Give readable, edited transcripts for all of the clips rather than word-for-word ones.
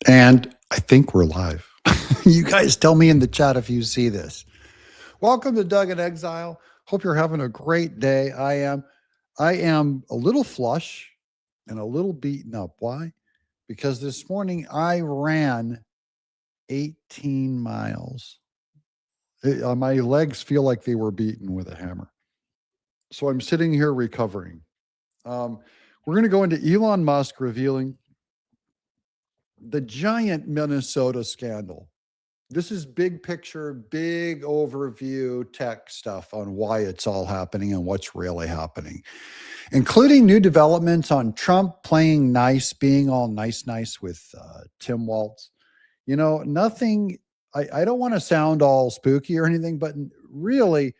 And I think we're live. You guys tell me in the chat if you see this. Welcome to Doug in Exile. Hope you're having a great day. I am a little flush and a little beaten up. Why? Because this morning I ran 18 miles. My legs feel like they were beaten with a hammer. So I'm sitting here recovering. We're going to go into Elon Musk revealing the giant Minnesota scandal. This is big picture, big overview tech stuff on why it's all happening and what's really happening, including new developments on Trump playing nice, being all nice with Tim Walz. You know, nothing, I don't want to sound all spooky or anything, but really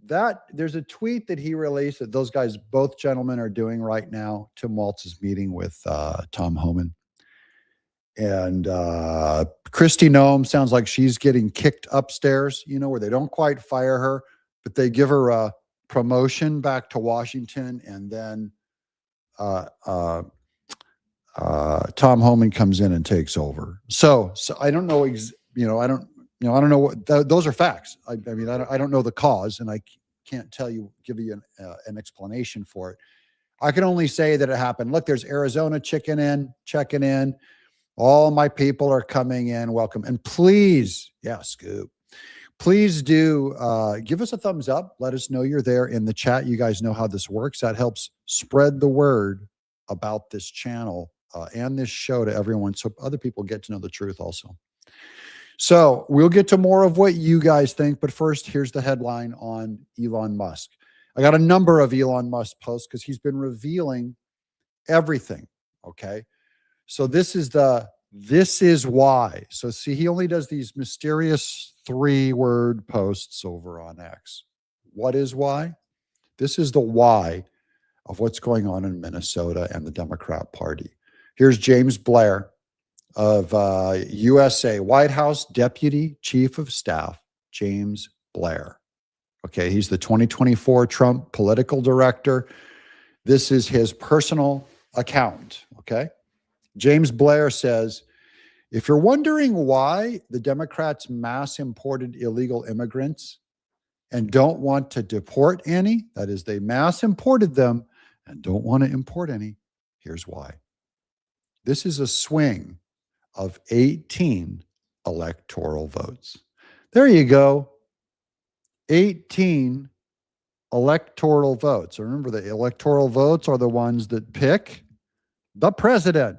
that there's a tweet that he released that those guys, both gentlemen, are doing right now. Tim Walz is meeting with Tom Homan. And Kristi Noem sounds like she's getting kicked upstairs, you know, where they don't quite fire her, but they give her a promotion back to Washington. And then Tom Homan comes in and takes over. So I don't know, I don't know what those are facts. I don't know the cause, and I can't give you an explanation for it. I can only say that it happened. Look, there's Arizona checking in. All my people are coming in. Welcome. And please, Scoop, please do give us a thumbs up. Let us know you're there in the chat. You guys know how this works. That helps spread the word about this channel and this show to everyone so other people get to know the truth also. So we'll get to more of what you guys think. But first, here's the headline on Elon Musk. I got a number of Elon Musk posts because he's been revealing everything. Okay. So this is why. So see, he only does these mysterious 3-word posts over on X. What is why? This is the why of what's going on in Minnesota and the Democrat Party. Here's James Blair of USA, White House Deputy Chief of Staff, James Blair. Okay, he's the 2024 Trump political director. This is his personal account, okay? James Blair says, if you're wondering why the Democrats mass imported illegal immigrants and don't want to deport any, that is, they mass imported them and don't want to import any, here's why. This is a swing of 18 electoral votes. There you go. 18 electoral votes. Remember, the electoral votes are the ones that pick the president.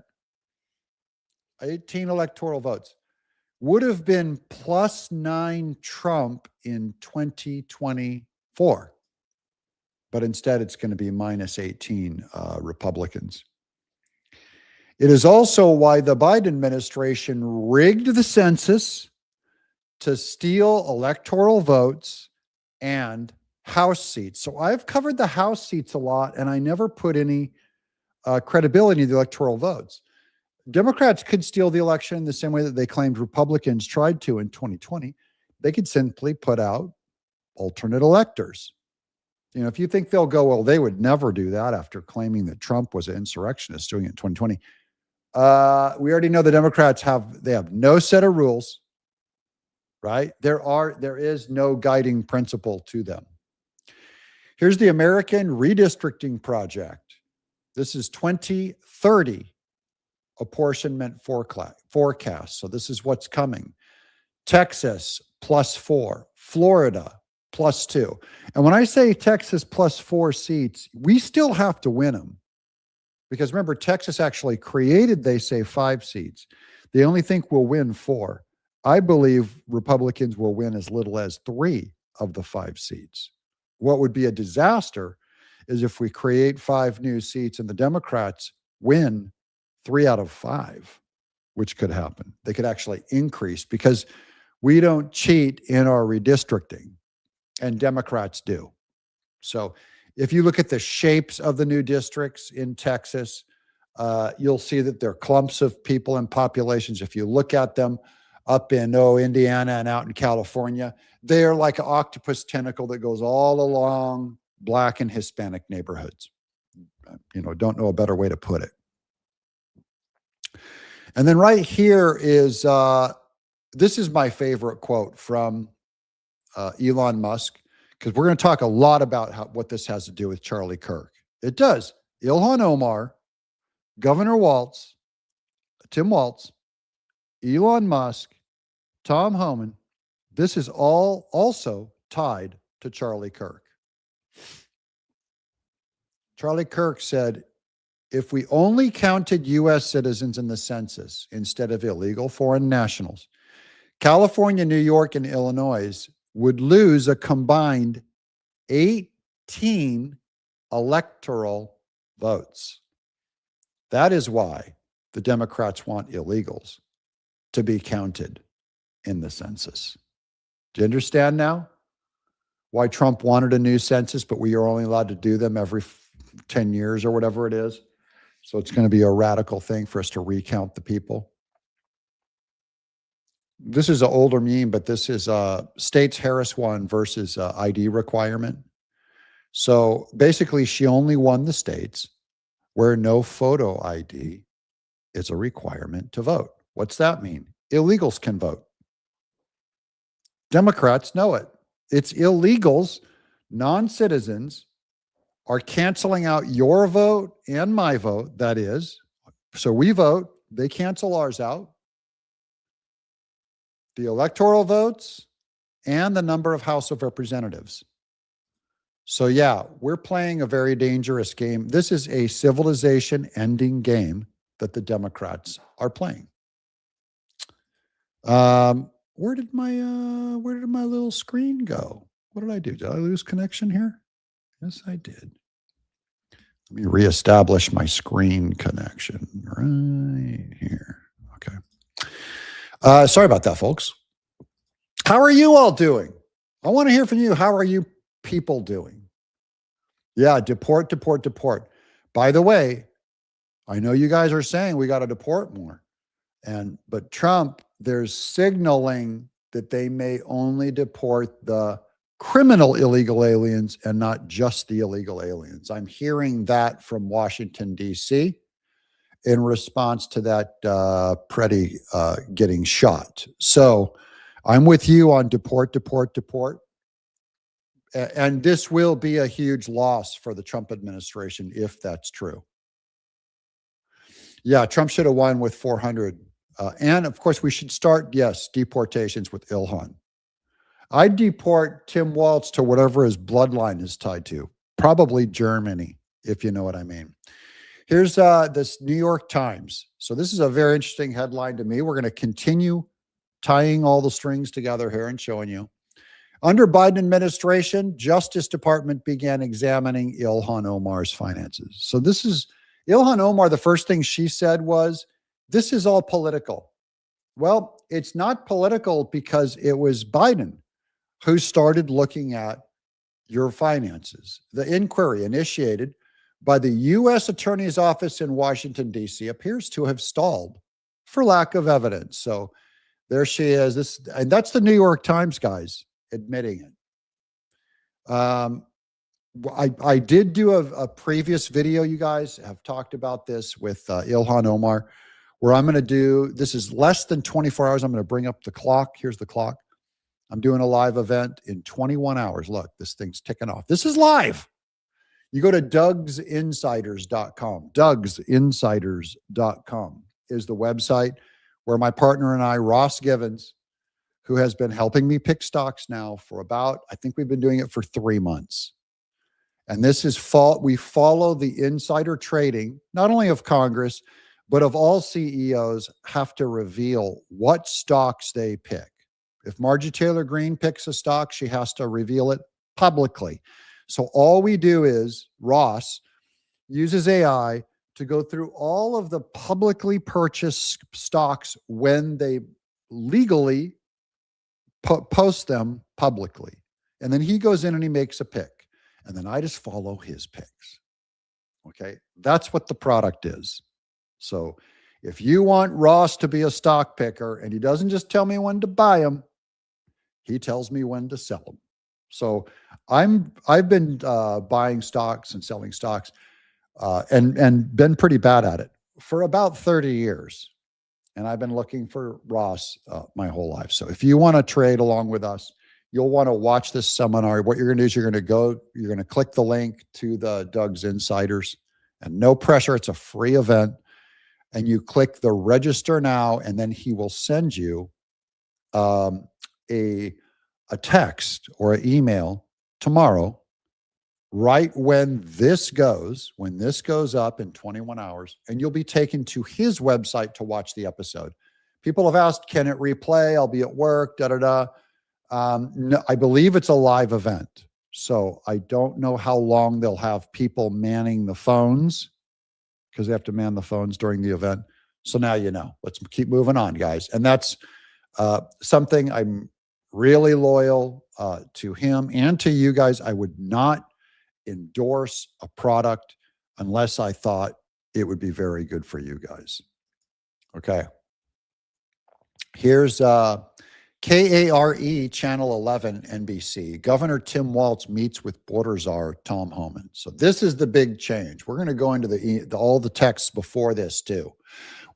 18 electoral votes would have been +9 Trump in 2024. But instead, it's going to be -18 Republicans. It is also why the Biden administration rigged the census to steal electoral votes and House seats. So I've covered the House seats a lot, and I never put any credibility in the electoral votes. Democrats could steal the election the same way that they claimed Republicans tried to in 2020. They could simply put out alternate electors. You know, if you think they'll go, well, they would never do that after claiming that Trump was an insurrectionist doing it in 2020. We already know the Democrats have no set of rules, right? There is no guiding principle to them. Here's the American Redistricting Project. This is 2030 apportionment forecast. So this is what's coming. Texas +4, Florida +2. And when I say Texas +4 seats, we still have to win them. Because remember, Texas actually created, they say, 5 seats. They only think we'll win 4. I believe Republicans will win as little as 3 of the 5 seats. What would be a disaster is if we create 5 new seats and the Democrats win 3 out of 5, which could happen. They could actually increase because we don't cheat in our redistricting and Democrats do. So if you look at the shapes of the new districts in Texas, you'll see that they're clumps of people and populations. If you look at them up in Indiana and out in California, they are like an octopus tentacle that goes all along Black and Hispanic neighborhoods. Don't know a better way to put it. And then right here is, this is my favorite quote from Elon Musk, because we're going to talk a lot about what this has to do with Charlie Kirk. It does. Ilhan Omar, Governor Walz, Tim Walz, Elon Musk, Tom Homan, this is all also tied to Charlie Kirk. Charlie Kirk said, if we only counted U.S. citizens in the census instead of illegal foreign nationals, California, New York, and Illinois would lose a combined 18 electoral votes. That is why the Democrats want illegals to be counted in the census. Do you understand now why Trump wanted a new census, but we are only allowed to do them every 10 years or whatever it is? So it's going to be a radical thing for us to recount the people. This is an older meme, but this is States Harris won versus ID requirement. So basically, she only won the states where no photo ID is a requirement to vote. What's that mean? Illegals can vote. Democrats know it. It's illegals, non-citizens, are canceling out your vote and my vote, that is. So we vote, they cancel ours out. The electoral votes and the number of House of Representatives. So yeah, we're playing a very dangerous game. This is a civilization-ending game that the Democrats are playing. Where did my little screen go? What did I do? Did I lose connection here? Yes, I did. Let me reestablish my screen connection right here. Okay. Sorry about that, folks. How are you all doing? I want to hear from you. How are you people doing? Yeah, deport, deport, deport. By the way, I know you guys are saying we got to deport more. But Trump, there's signaling that they may only deport the criminal illegal aliens and not just the illegal aliens. I'm hearing that from Washington, D.C. in response to that Preddy getting shot. So I'm with you on deport, deport, deport. And this will be a huge loss for the Trump administration if that's true. Yeah, Trump should have won with 400. And of course, we should start, yes, deportations with Ilhan. I'd deport Tim Walz to whatever his bloodline is tied to, probably Germany, if you know what I mean. Here's this New York Times. So this is a very interesting headline to me. We're going to continue tying all the strings together here and showing you. Under Biden administration, Justice Department began examining Ilhan Omar's finances. So this is Ilhan Omar. The first thing she said was, this is all political. Well, it's not political because it was Biden who started looking at your finances. The inquiry initiated by the U.S. Attorney's Office in Washington, D.C. appears to have stalled for lack of evidence. So there she is. And that's the New York Times guys admitting it. I did do a previous video. You guys have talked about this with Ilhan Omar, where I'm going to do, this is less than 24 hours. I'm going to bring up the clock. Here's the clock. I'm doing a live event in 21 hours. Look, this thing's ticking off. This is live. You go to DougsInsiders.com. DougsInsiders.com is the website where my partner and I, Ross Givens, who has been helping me pick stocks now for about, I think we've been doing it for 3 months. And this is we follow the insider trading, not only of Congress, but of all CEOs have to reveal what stocks they pick. If Margie Taylor Greene picks a stock, she has to reveal it publicly. So all we do is Ross uses AI to go through all of the publicly purchased stocks when they legally post them publicly. And then he goes in and he makes a pick. And then I just follow his picks. Okay. That's what the product is. So if you want Ross to be a stock picker and he doesn't just tell me when to buy them, he tells me when to sell them. So I've been buying stocks and selling stocks and been pretty bad at it for about 30 years. And I've been looking for Ross my whole life. So if you want to trade along with us, you'll want to watch this seminar. What you're going to do is you're going to click the link to the Doug's Insiders, and no pressure. It's a free event. And you click the register now, and then he will send you a text or an email tomorrow, right when this goes up in 21 hours, and you'll be taken to his website to watch the episode. People have asked, can it replay? I'll be at work, No, I believe it's a live event. So I don't know how long they'll have people manning the phones, because they have to man the phones during the event. So now you know. Let's keep moving on, guys. And that's something I'm really loyal to him and to you guys. I would not endorse a product unless I thought it would be very good for you guys. Okay. Here's KARE Channel 11 NBC. Governor Tim Walz meets with border czar Tom Homan. So this is the big change. We're going to go into all the texts before this too.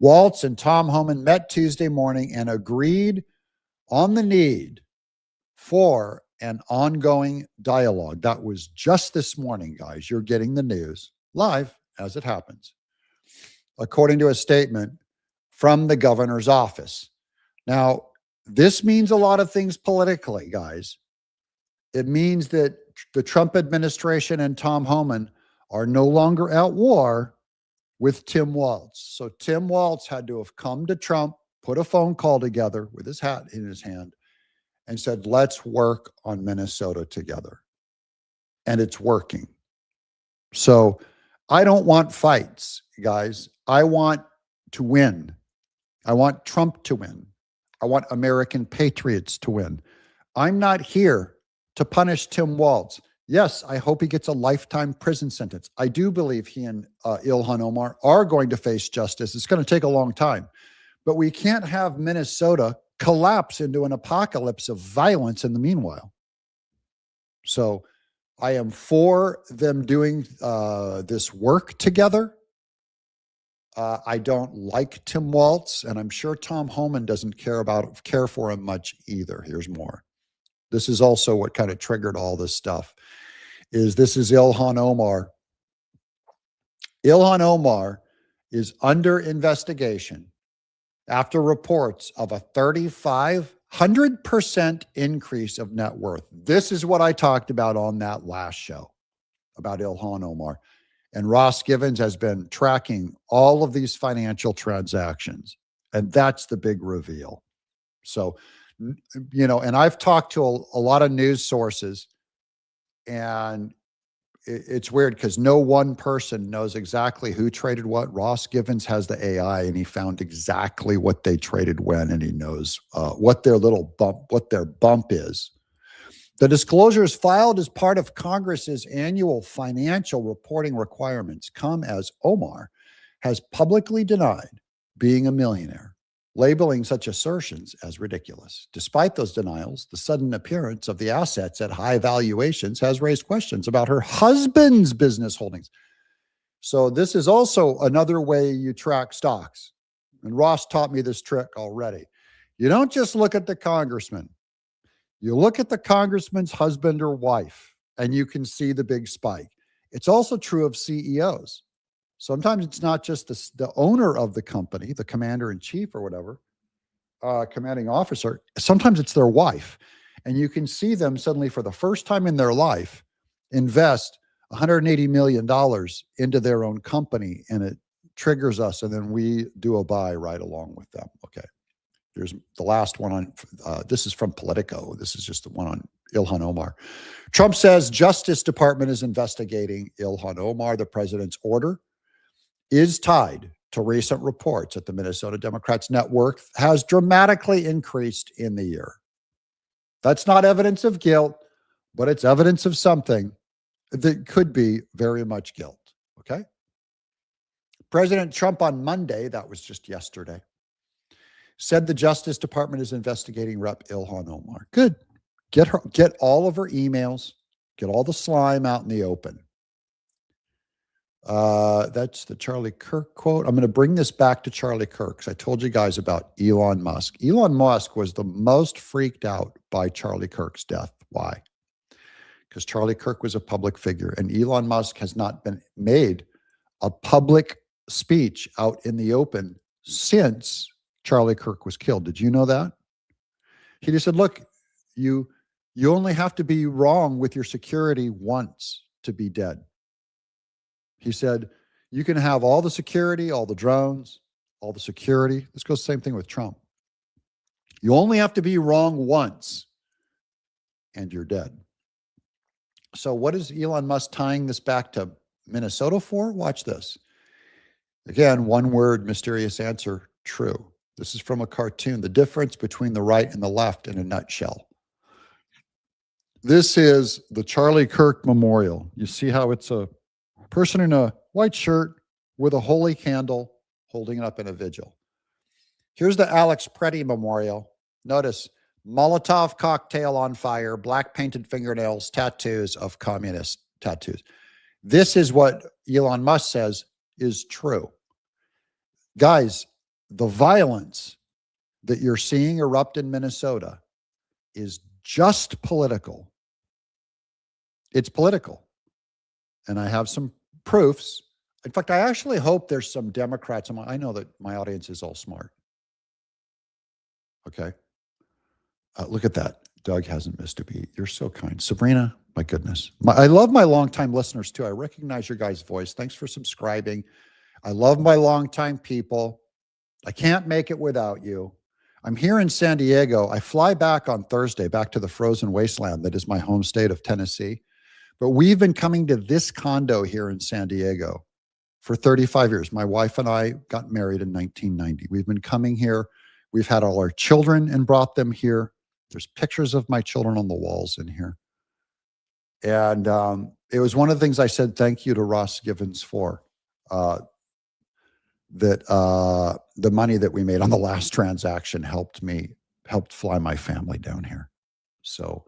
Walz and Tom Homan met Tuesday morning and agreed on the need for an ongoing dialogue. That was just this morning, guys. You're getting the news live as it happens, according to a statement from the governor's office. Now, this means a lot of things politically, guys. It means that the Trump administration and Tom Homan are no longer at war with Tim Walz. So Tim Walz had to have come to Trump, put a phone call together with his hat in his hand, and said, let's work on Minnesota together. And it's working. So I don't want fights, guys. I want to win. I want Trump to win. I want American patriots to win. I'm not here to punish Tim Walz. Yes, I hope he gets a lifetime prison sentence. I do believe he and Ilhan Omar are going to face justice. It's going to take a long time. But we can't have Minnesota collapse into an apocalypse of violence in the meanwhile. So I am for them doing this work together. I don't like Tim Walz, and I'm sure Tom Homan doesn't care for him much either. Here's more. This is also what kind of triggered all this stuff. This is Ilhan Omar. Ilhan Omar is under investigation after reports of a 3,500% increase of net worth. This is what I talked about on that last show about Ilhan Omar. And Ross Givens has been tracking all of these financial transactions. And that's the big reveal. So, and I've talked to a lot of news sources, and it's weird because no one person knows exactly who traded what. Ross Givens has the AI, and he found exactly what they traded when, and he knows what their bump is. The disclosures filed as part of Congress's annual financial reporting requirements come as Omar has publicly denied being a millionaire, labeling such assertions as ridiculous. Despite those denials, the sudden appearance of the assets at high valuations has raised questions about her husband's business holdings. So this is also another way you track stocks. And Ross taught me this trick already. You don't just look at the congressman. You look at the congressman's husband or wife, and you can see the big spike. It's also true of CEOs. Sometimes it's not just the owner of the company, the commander-in-chief or whatever, commanding officer. Sometimes it's their wife. And you can see them suddenly, for the first time in their life, invest $180 million into their own company, and it triggers us, and then we do a buy right along with them. Okay. Here's the last one on, this is from Politico. This is just the one on Ilhan Omar. Trump says Justice Department is investigating Ilhan Omar. The president's order is tied to recent reports that the Minnesota Democrats' net worth has dramatically increased in the year. That's not evidence of guilt, but it's evidence of something that could be very much guilt. Okay? President Trump on Monday, that was just yesterday, said the Justice Department is investigating Rep. Ilhan Omar. Good. Get all of her emails, get all the slime out in the open. That's the Charlie Kirk quote. I'm going to bring this back to Charlie Kirk because I told you guys about Elon Musk. Elon Musk was the most freaked out by Charlie Kirk's death. Why? Because Charlie Kirk was a public figure, and Elon Musk has not been made a public speech out in the open since Charlie Kirk was killed. Did you know that? He just said, "Look, you you only have to be wrong with your security once to be dead." He said, "You can have all the security, all the drones, all the security." This goes the same thing with Trump. You only have to be wrong once and you're dead. So what is Elon Musk tying this back to Minnesota for? Watch this. Again, one word, mysterious answer, true. This is from a cartoon. The difference between the right and the left in a nutshell. This is the Charlie Kirk Memorial. You see how it's a person in a white shirt with a holy candle holding it up in a vigil. Here's the Alex Preddy Memorial. Notice Molotov cocktail on fire, black painted fingernails, tattoos of communist tattoos. This is what Elon Musk says is true. Guys, the violence that you're seeing erupt in Minnesota is just political. It's political. And I have some proofs. In fact, I actually hope there's some Democrats. I know that my audience is all smart. Okay. Look at that. Doug hasn't missed a beat. You're so kind. Sabrina, my goodness. I love my longtime listeners too. I recognize your guys' voice. Thanks for subscribing. I love my longtime people. I can't make it without you. I'm here in San Diego. I fly back on Thursday, back to the frozen wasteland that is my home state of Tennessee. But we've been coming to this condo here in San Diego for 35 years. My wife and I got married in 1990. We've been coming here. We've had all our children and brought them here. There's pictures of my children on the walls in here. And it was one of the things I said thank you to Ross Givens for, that the money that we made on the last transaction helped fly my family down here. So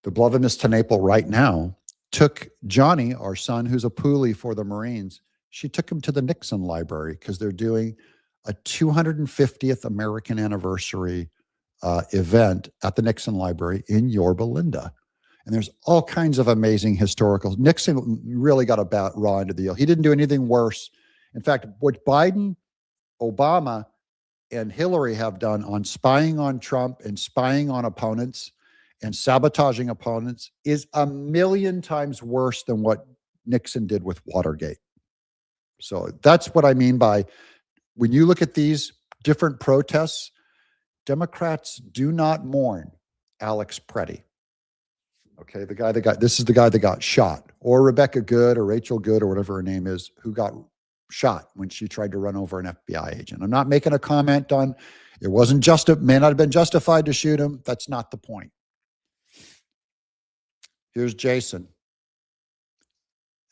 the beloved Miss Tenaple right now took Johnny, our son, who's a poolie for the Marines. She took him to the Nixon Library because they're doing a 250th American anniversary event at the Nixon Library in Yorba Linda. And there's all kinds of amazing historical. Nixon really got a raw end of the deal. He didn't do anything worse. In fact, what Biden, Obama, and Hillary have done on spying on Trump and spying on opponents and sabotaging opponents is a million times worse than what Nixon did with Watergate. So that's what I mean by when you look at these different protests, Democrats do not mourn Alex Preddy. Okay, this is the guy that got shot, or Rebecca Good or Rachel Good or whatever her name is, who got shot when she tried to run over an FBI agent. I'm not making a comment on it may not have been justified to shoot him. That's not the point. Here's Jason.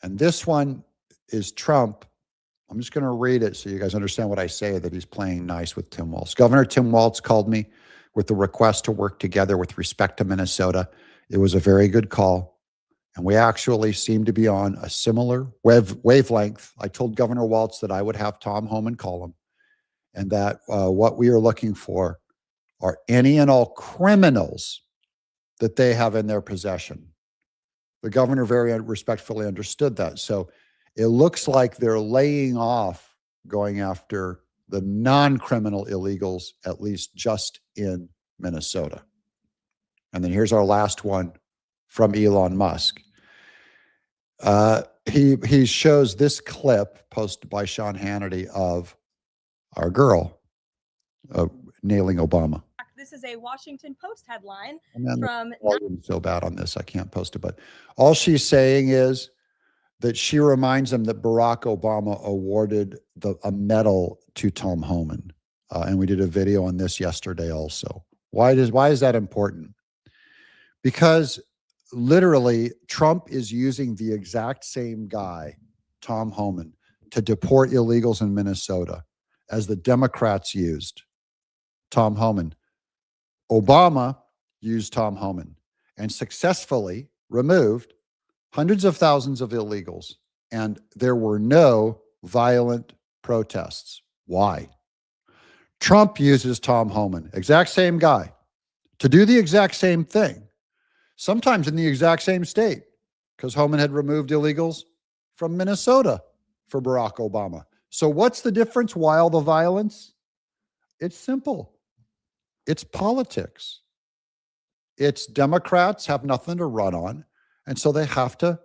And this one is Trump. I'm just going to read it so you guys understand what I say, that he's playing nice with Tim Walz. Governor Tim Walz called me with the request to work together with respect to Minnesota. It was a very good call. And we actually seem to be on a similar wavelength. I told Governor Walz that I would have Tom Homan call him, and that what we are looking for are any and all criminals that they have in their possession. The governor very respectfully understood that. So it looks like they're laying off going after the non-criminal illegals, at least just in Minnesota. And then here's our last one from Elon Musk. He shows this clip posted by Sean Hannity of our girl nailing Obama. This is a Washington Post headline from. So bad on this, I can't post it. But all she's saying is that she reminds him that Barack Obama awarded a medal to Tom Homan, and we did a video on this yesterday also. Why is that important? Because literally, Trump is using the exact same guy, Tom Homan, to deport illegals in Minnesota as the Democrats used Tom Homan. Obama used Tom Homan and successfully removed hundreds of thousands of illegals and there were no violent protests. Why? Trump uses Tom Homan, exact same guy, to do the exact same thing, sometimes in the exact same state, because Homan had removed illegals from Minnesota for Barack Obama. So what's the difference? Why all the violence? It's simple. It's politics. It's Democrats have nothing to run on, and so they have to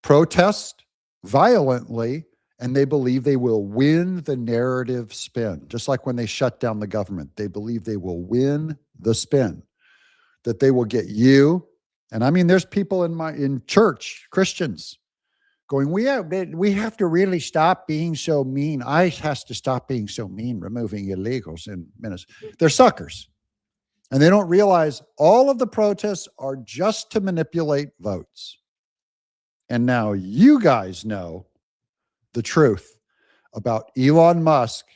protest violently, and they believe they will win the narrative spin. Just like when they shut down the government, they believe they will win the spin, that they will get you. And I mean, there's people in church, Christians, going, we have to really stop being so mean. ICE has to stop being so mean, removing illegals in Minnesota. They're suckers. And they don't realize all of the protests are just to manipulate votes. And now you guys know the truth about Elon Musk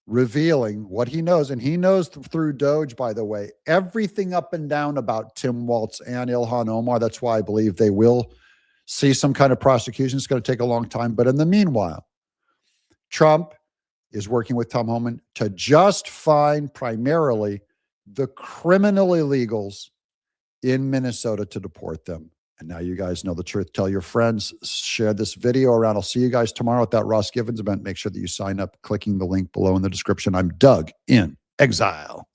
revealing what he knows. And he knows through Doge, by the way, everything up and down about Tim Walz and Ilhan Omar. That's why I believe they will see some kind of prosecution. It's going to take a long time. But in the meanwhile, Trump is working with Tom Homan to just find primarily the criminal illegals in Minnesota to deport them. And now you guys know the truth. Tell your friends, share this video around. I'll see you guys tomorrow at that Ross Givens event. Make sure that you sign up, clicking the link below in the description. I'm Doug in Exile.